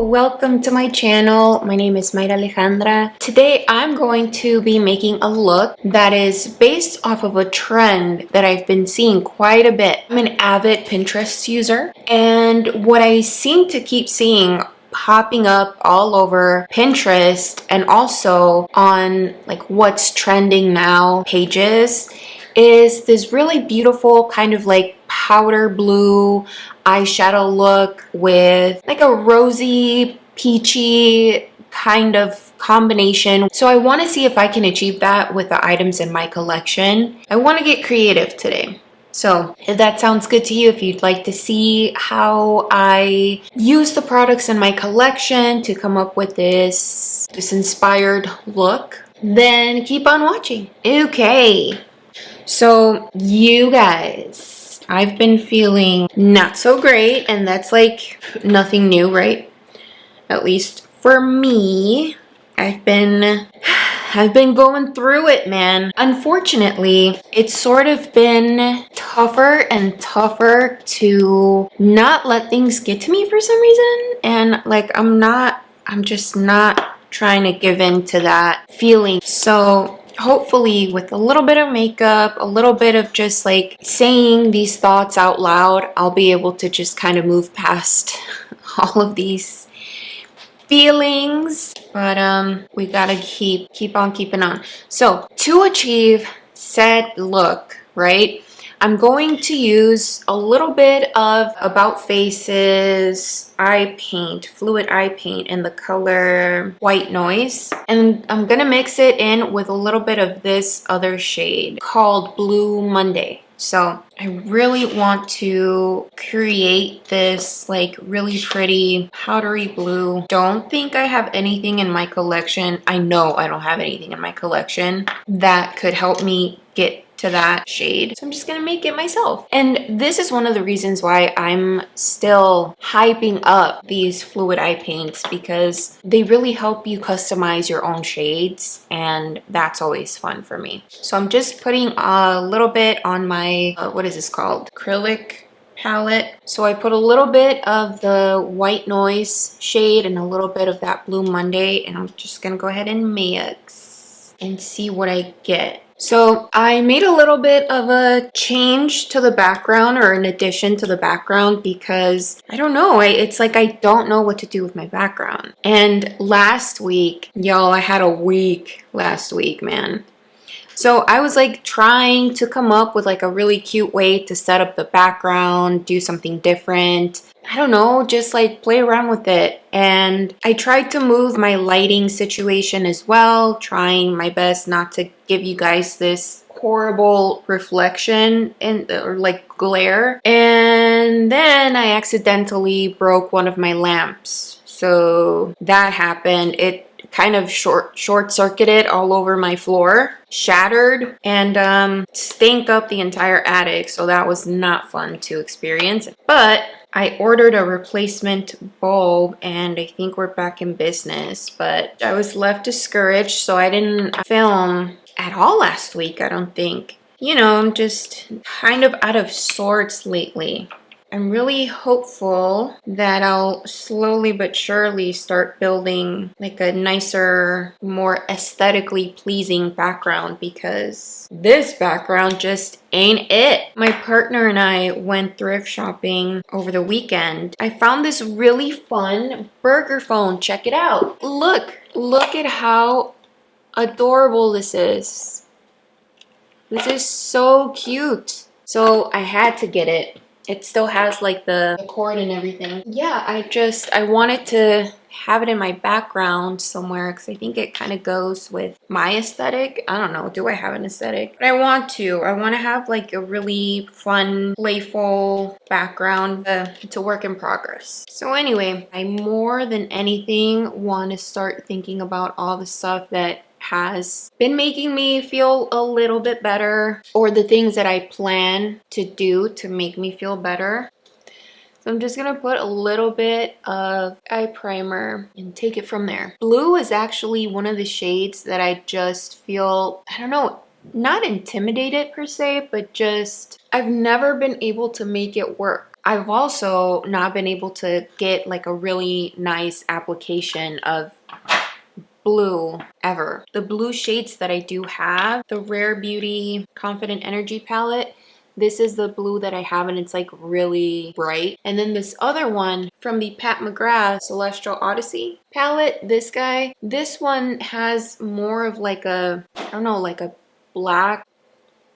welcome to my channel. My name is Mayra Alejandra. Today I'm going to be making a look that is based off of a trend that I've been seeing quite a bit. I'm an avid Pinterest user, and what I seem to keep seeing popping up all over Pinterest and also on like what's trending now pages is this really beautiful kind of like powder blue eyeshadow look with like a rosy peachy kind of combination. So I want to see if I can achieve that with the items in my collection. I want to get creative today. So if that sounds good to you, if you'd like to see how I use the products in my collection to come up with this inspired look, then keep on watching. Okay. So you guys, I've been feeling not so great, and that's like nothing new, right? At least for me. I've been going through it, man. Unfortunately, it's sort of been tougher and tougher to not let things get to me for some reason. And like I'm just not trying to give in to that feeling. So hopefully with a little bit of makeup, a little bit of just like saying these thoughts out loud, I'll be able to just kind of move past all of these feelings. But we gotta keep on keeping on. So to achieve said look, right, I'm going to use a little bit of About Face's eye paint, fluid eye paint in the color White Noise. And I'm gonna mix it in with a little bit of this other shade called Blue Monday. So I really want to create this like really pretty powdery blue. Don't think I have anything in my collection. I know I don't have anything in my collection that could help me get to that shade. So I'm just gonna make it myself. And this is one of the reasons why I'm still hyping up these fluid eye paints, because they really help you customize your own shades, and that's always fun for me. So I'm just putting a little bit on my, what is this called? Acrylic palette. So I put a little bit of the White Noise shade and a little bit of that Blue Monday, and I'm just gonna go ahead and mix and see what I get. So I made a little bit of a change to the background, or an addition to the background, because I don't know, it's like I don't know what to do with my background. And last week, y'all, I had a week last week, man. So I was like trying to come up with like a really cute way to set up the background, do something different. I don't know, just like play around with it. And I tried to move my lighting situation as well, trying my best not to give you guys this horrible reflection or like glare. And then I accidentally broke one of my lamps. So that happened. It kind of short-circuited all over my floor, shattered, and stank up the entire attic. So that was not fun to experience. But I ordered a replacement bulb, and I think we're back in business. But I was left discouraged, so I didn't film at all last week, I don't think. You know, I'm just kind of out of sorts lately. I'm really hopeful that I'll slowly but surely start building like a nicer, more aesthetically pleasing background, because this background just ain't it. My partner and I went thrift shopping over the weekend. I found this really fun burger phone. Check it out. Look at how adorable this is. This is so cute. So I had to get it. It still has like the cord and everything. Yeah, I wanted to have it in my background somewhere, because I think it kind of goes with my aesthetic. I don't know, do I have an aesthetic? But I want to have like a really fun, playful background. It's a work in progress. So anyway, I more than anything want to start thinking about all the stuff that has been making me feel a little bit better, or the things that I plan to do to make me feel better. So I'm just gonna put a little bit of eye primer and take it from there. Blue is actually one of the shades that I just feel, I don't know, not intimidated per se, but just I've never been able to make it work. I've also not been able to get like a really nice application of blue ever. The blue shades that I do have, the Rare Beauty Confident Energy palette, this is the blue that I have, and it's like really bright. And then this other one from the Pat McGrath Celestial Odyssey palette, this guy, this one has more of like a, I don't know, like a black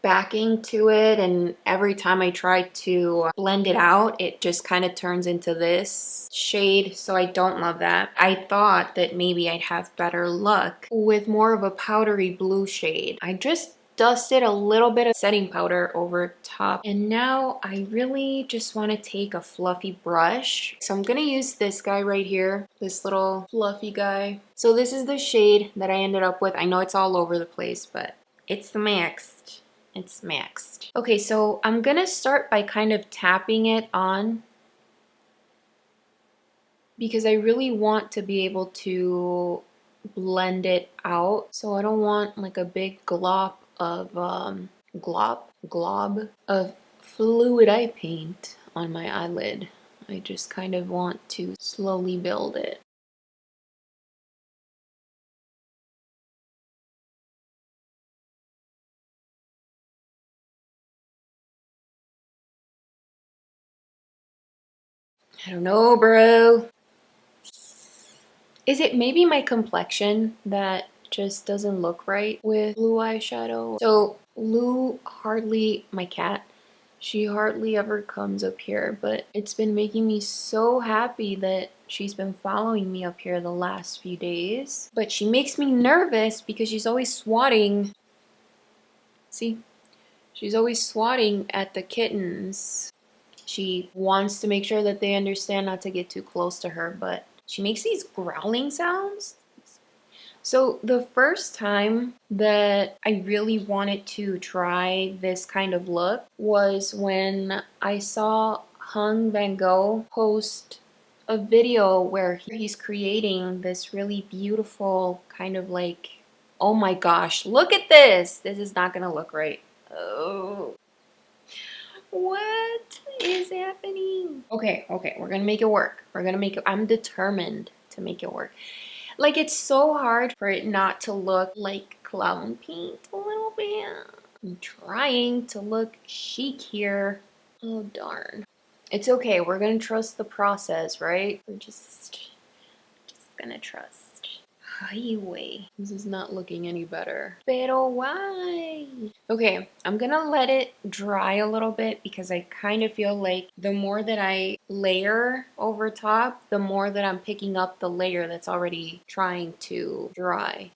backing to it, and every time I try to blend it out, it just kind of turns into this shade, so I don't love that. I thought that maybe I'd have better luck with more of a powdery blue shade. I just dusted a little bit of setting powder over top, and now I really just want to take a fluffy brush. So I'm gonna use this guy right here, this little fluffy guy. So this is the shade that I ended up with. I know it's all over the place, but it's mixed. It's mixed. Okay, so I'm gonna start by kind of tapping it on because I really want to be able to blend it out. So I don't want like a big glob of glob of fluid eye paint on my eyelid. I just kind of want to slowly build it. I don't know, bro. Is it maybe my complexion that just doesn't look right with blue eyeshadow? So Lou hardly, my cat, she hardly ever comes up here, but it's been making me so happy that she's been following me up here the last few days. But she makes me nervous because she's always swatting. See? She's always swatting at the kittens. She wants to make sure that they understand not to get too close to her, but she makes these growling sounds. So the first time that I really wanted to try this kind of look was when I saw Hung Van Gogh post a video where he's creating this really beautiful kind of like, oh my gosh, look at this. This is not gonna look right. Oh. What is happening? Okay, we're gonna make it work. We're gonna make it, I'm determined to make it work. Like, it's so hard for it not to look like clown paint a little bit. I'm trying to look chic here. Oh, darn. It's okay, we're gonna trust the process, right? We're just gonna trust. Highway. This is not looking any better. Pero why? Okay, I'm gonna let it dry a little bit because I kind of feel like the more that I layer over top, the more that I'm picking up the layer that's already trying to dry.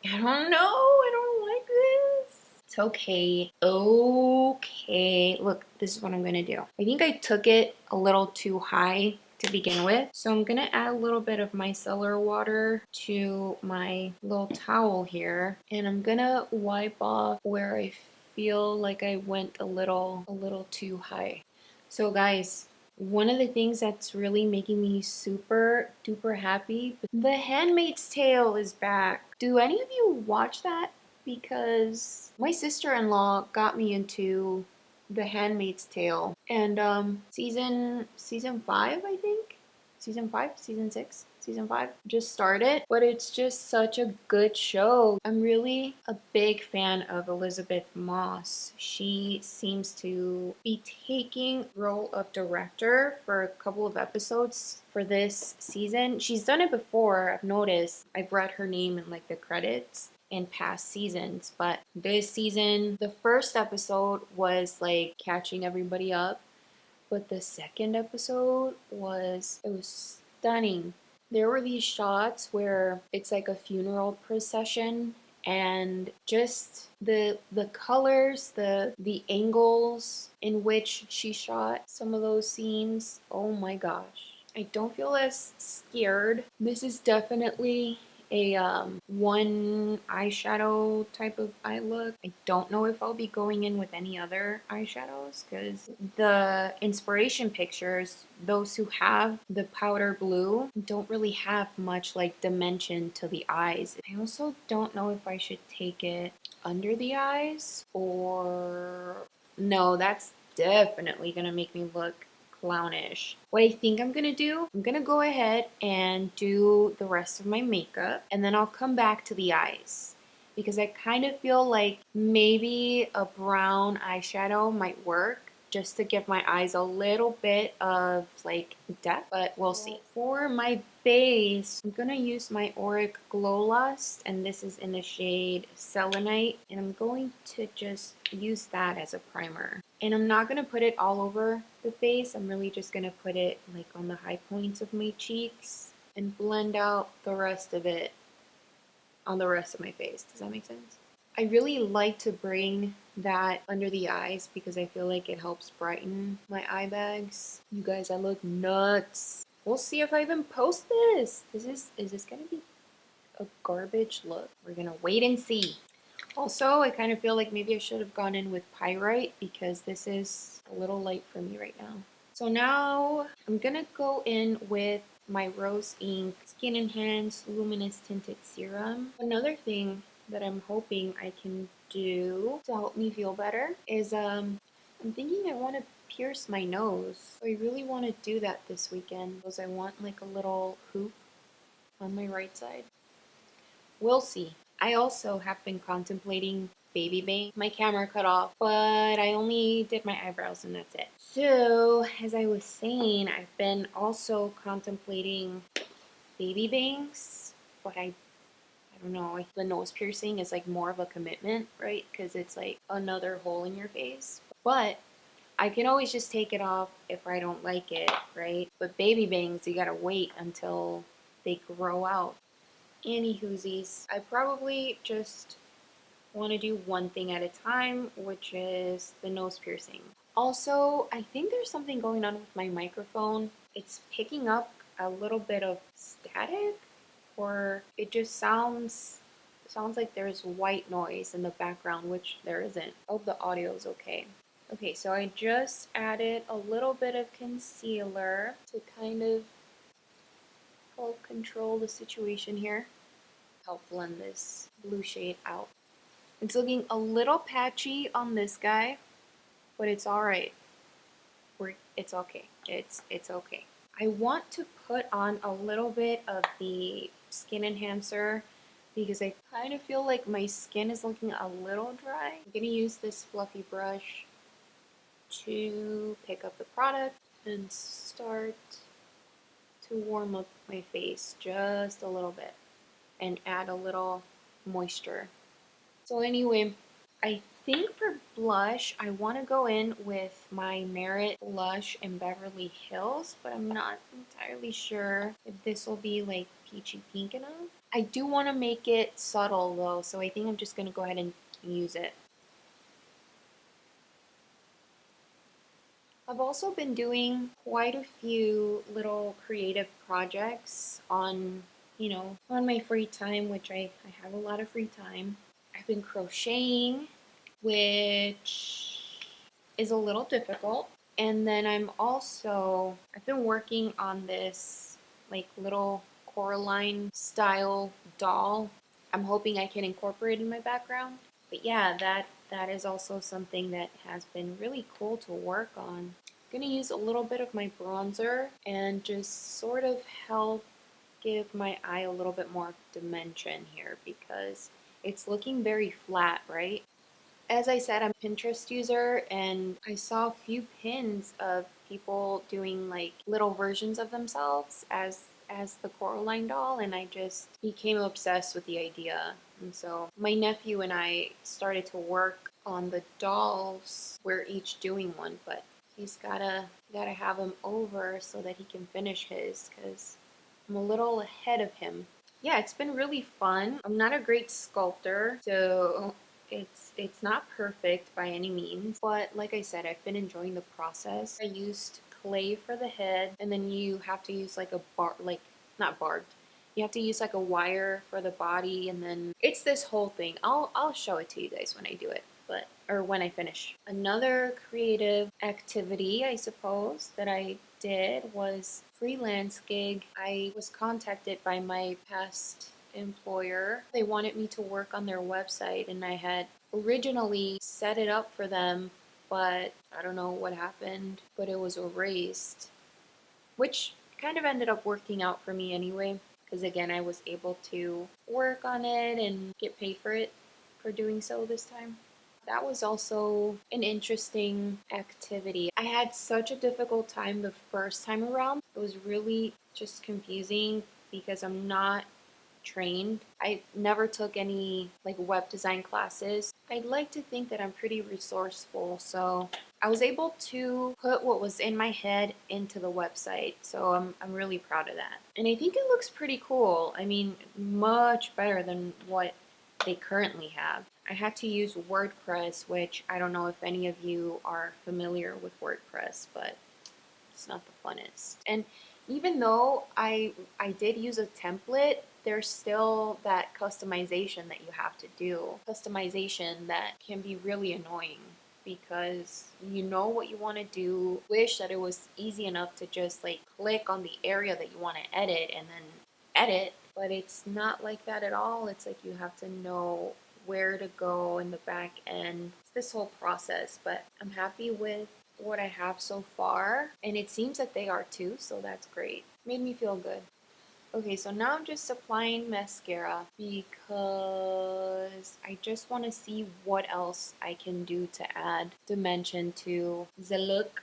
I don't know. I don't like this. It's okay. Okay. Look, this is what I'm gonna do. I think I took it a little too high to begin with. So I'm gonna add a little bit of micellar water to my little towel here. And I'm gonna wipe off where I feel like I went a little too high. So guys, one of the things that's really making me super duper happy, The Handmaid's Tale is back. Do any of you watch that? Because my sister-in-law got me into The Handmaid's Tale, and season 5, I think. Season 5, season 6, season 5 just started, but it's just such a good show. I'm really a big fan of Elizabeth Moss. She seems to be taking role of director for a couple of episodes for this season. She's done it before, I've noticed. I've read her name in like the credits in past seasons, but this season, the first episode was like catching everybody up. But the second episode it was stunning. There were these shots where it's like a funeral procession, and just the colors, the angles in which she shot some of those scenes. Oh my gosh. I don't feel as scared. This is definitely a one eyeshadow type of eye look. I don't know if I'll be going in with any other eyeshadows because the inspiration pictures, those who have the powder blue, don't really have much like dimension to the eyes. I also don't know if I should take it under the eyes or no, definitely gonna make me look clownish. What I think I'm gonna do, I'm gonna go ahead and do the rest of my makeup, and then I'll come back to the eyes because I kind of feel like maybe a brown eyeshadow might work just to give my eyes a little bit of like depth, but we'll see. For my base, I'm gonna use my Auric Glow Lust, and this is in the shade Selenite, and I'm going to just use that as a primer. And I'm not gonna put it all over the face, I'm really just gonna put it like on the high points of my cheeks and blend out the rest of it on the rest of my face. Does that make sense? I really like to bring that under the eyes because I feel like it helps brighten my eye bags. You guys, I look nuts. We'll see if I even post this. Is this gonna be a garbage look? We're gonna wait and see. Also, I kind of feel like maybe I should have gone in with pyrite because this is a little light for me right now. So now I'm gonna go in with my Rose Ink Skin Enhanced Luminous Tinted Serum. Another thing that I'm hoping I can do to help me feel better is I'm thinking I want to pierce my nose. I really want to do that this weekend because I want like a little hoop on my right side. We'll see. I also have been contemplating baby bang. My camera cut off, but I only did my eyebrows and that's it. So, as I was saying, I've been also contemplating baby bangs, but I don't know. The nose piercing is like more of a commitment, right? Because it's like another hole in your face. But I can always just take it off if I don't like it, right? But baby bangs, you gotta wait until they grow out. Anywhoosies, I probably just want to do one thing at a time, which is the nose piercing. Also, I think there's something going on with my microphone. It's picking up a little bit of static, or it just sounds like there's white noise in the background, which there isn't. I hope the audio is okay. Okay, so I just added a little bit of concealer to kind of help control the situation here. Help blend this blue shade out. It's looking a little patchy on this guy, but it's alright. It's okay. It's okay. I want to put on a little bit of the skin enhancer because I kind of feel like my skin is looking a little dry. I'm gonna use this fluffy brush to pick up the product and start to warm up my face just a little bit and add a little moisture. So anyway, I think for blush, I want to go in with my Merit Blush in Beverly Hills, but I'm not entirely sure if this will be like peachy pink enough. I do want to make it subtle though, so I think I'm just going to go ahead and use it. I've also been doing quite a few little creative projects on, on my free time, which I have a lot of free time. I've been crocheting, which is a little difficult. And then I've been working on this like little Coraline style doll. I'm hoping I can incorporate in my background. But yeah, that is also something that has been really cool to work on. I'm gonna use a little bit of my bronzer and just sort of help give my eye a little bit more dimension here because it's looking very flat, right? As I said, I'm a Pinterest user and I saw a few pins of people doing like little versions of themselves as the Coraline doll, and I just became obsessed with the idea. And so my nephew and I started to work on the dolls. We're each doing one, but he's gotta have him over so that he can finish his because I'm a little ahead of him. Yeah, it's been really fun. I'm not a great sculptor, so it's not perfect by any means, but like I said, I've been enjoying the process. I used clay for the head, and then you have to use like a not barbed. You have to use like a wire for the body, and then it's this whole thing. I'll show it to you guys when I do it, or when I finish. Another creative activity, I suppose, that I did was freelance gig. I was contacted by my past employer. They wanted me to work on their website, and I had originally set it up for them, but I don't know what happened, but it was erased, which kind of ended up working out for me anyway, because again, I was able to work on it and get paid for it for doing so this time. That was also an interesting activity. I had such a difficult time the first time around. It was really just confusing because I'm not trained. I never took any like web design classes. I'd like to think that I'm pretty resourceful, so I was able to put what was in my head into the website. So I'm really proud of that. And I think it looks pretty cool. I mean, much better than what they currently have. I had to use WordPress, which I don't know if any of you are familiar with WordPress, but it's not the funnest. And even though I did use a template, there's still that customization that you have to do. Customization that can be really annoying because you know what you want to do. Wish that it was easy enough to just like click on the area that you want to edit and then edit, but it's not like that at all. It's like you have to know where to go in the back end. It's this whole process, but I'm happy with what I have so far, and it seems that they are too, so that's great. Made me feel good. Okay, so now I'm just applying mascara because I just want to see what else I can do to add dimension to the look.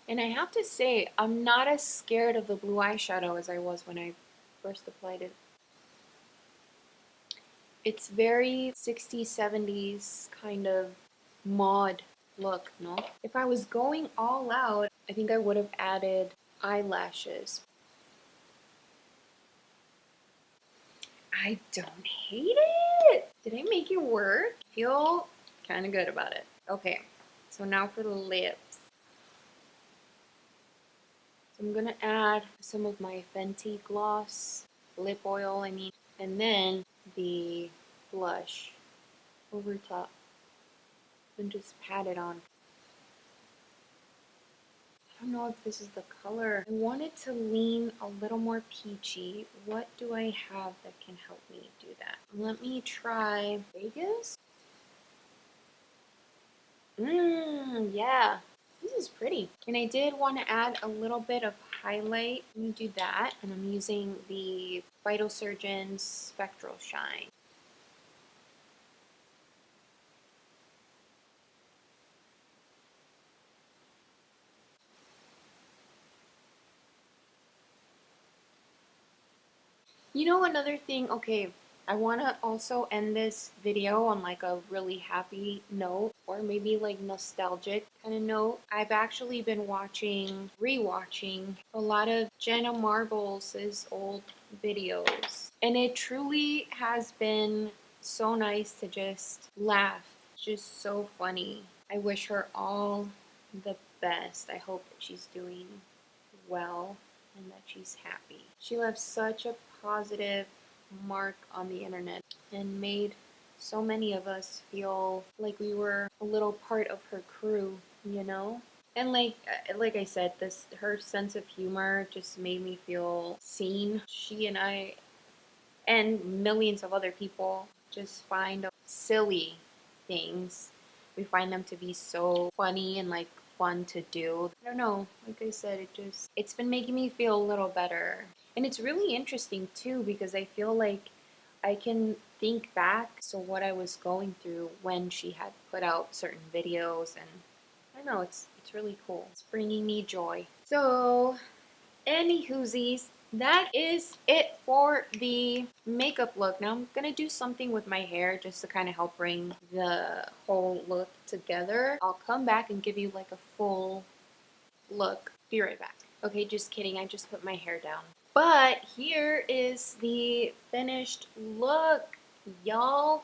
And I have to say, I'm not as scared of the blue eyeshadow as I was when I first applied it. It's very 60s, 70s kind of mod look, no? If I was going all out, I think I would have added eyelashes. I don't hate it. Did I make it work? I feel kind of good about it. Okay, so now for the lips. So I'm gonna add some of my Fenty gloss, lip oil, I mean, and then the blush over top and just pat it on. I don't know if this is the color. I wanted to lean a little more peachy. What do I have that can help me do that? Let me try Vegas. Yeah. This is pretty. And I did want to add a little bit of highlight. Let me do that. And I'm using the Vital Surgeon's Spectral Shine. You know, another thing, okay, I want to also end this video on like a really happy note or maybe like nostalgic kind of note. I've actually been rewatching a lot of Jenna Marbles' old videos, and it truly has been so nice to just laugh. It's just so funny. I wish her all the best. I hope that she's doing well and that she's happy. She left such a positive mark on the internet and made so many of us feel like we were a little part of her crew, you know? And like I said, this her sense of humor just made me feel seen. She and I and millions of other people just find silly things. We find them to be so funny and like fun to do. I don't know, like I said, it's been making me feel a little better. And it's really interesting too because I feel like I can think back to what I was going through when she had put out certain videos, and I don't know, it's really cool. It's bringing me joy. So any whoosies, that is it for the makeup look. Now I'm gonna do something with my hair just to kind of help bring the whole look together. I'll come back and give you like a full look. Be right back. Okay, just kidding. I just put my hair down. But here is the finished look, y'all.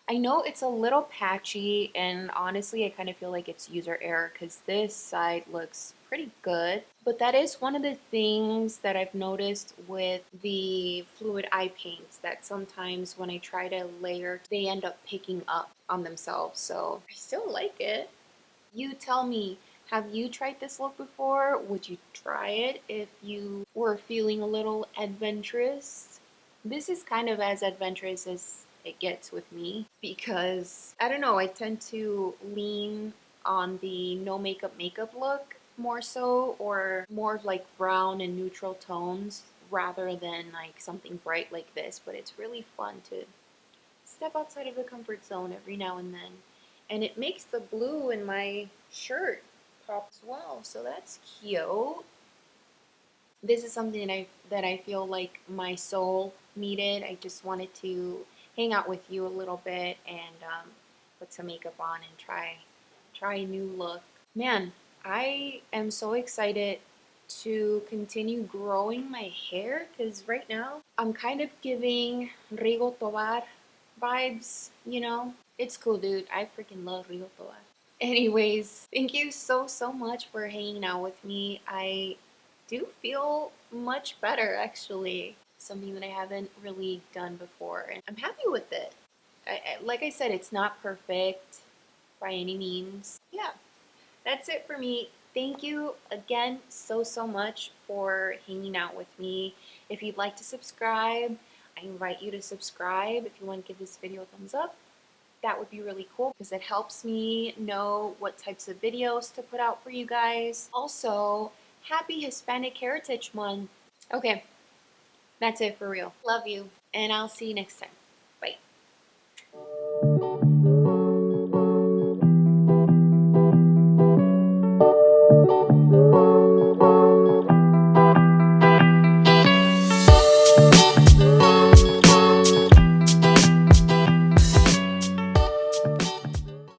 I know it's a little patchy, and honestly, I kind of feel like it's user error because this side looks pretty good. But that is one of the things that I've noticed with the fluid eye paints, that sometimes when I try to layer, they end up picking up on themselves. So I still like it. You tell me, have you tried this look before? Would you try it if you were feeling a little adventurous? This is kind of as adventurous as it gets with me because I don't know, I tend to lean on the no makeup look more so, or more of like brown and neutral tones rather than like something bright like this. But it's really fun to step outside of the comfort zone every now and then. And it makes the blue in my shirt pop as well, so that's cute. This is something that I feel like my soul needed. I just wanted to hang out with you a little bit and put some makeup on and try a new look. Man, I am so excited to continue growing my hair because right now I'm kind of giving Rigo Tobar vibes, you know? It's cool, dude. I freaking love Rigo Tobar. Anyways, thank you so much for hanging out with me. I do feel much better actually. Something that I haven't really done before, and I'm happy with it. Like I said, it's not perfect by any means. Yeah, that's it for me. Thank you again so much for hanging out with me. If you'd like to subscribe, I invite you to subscribe. If you want to give this video a thumbs up, that would be really cool because it helps me know what types of videos to put out for you guys. Also, happy Hispanic Heritage Month. Okay, that's it for real. Love you, and I'll see you next time.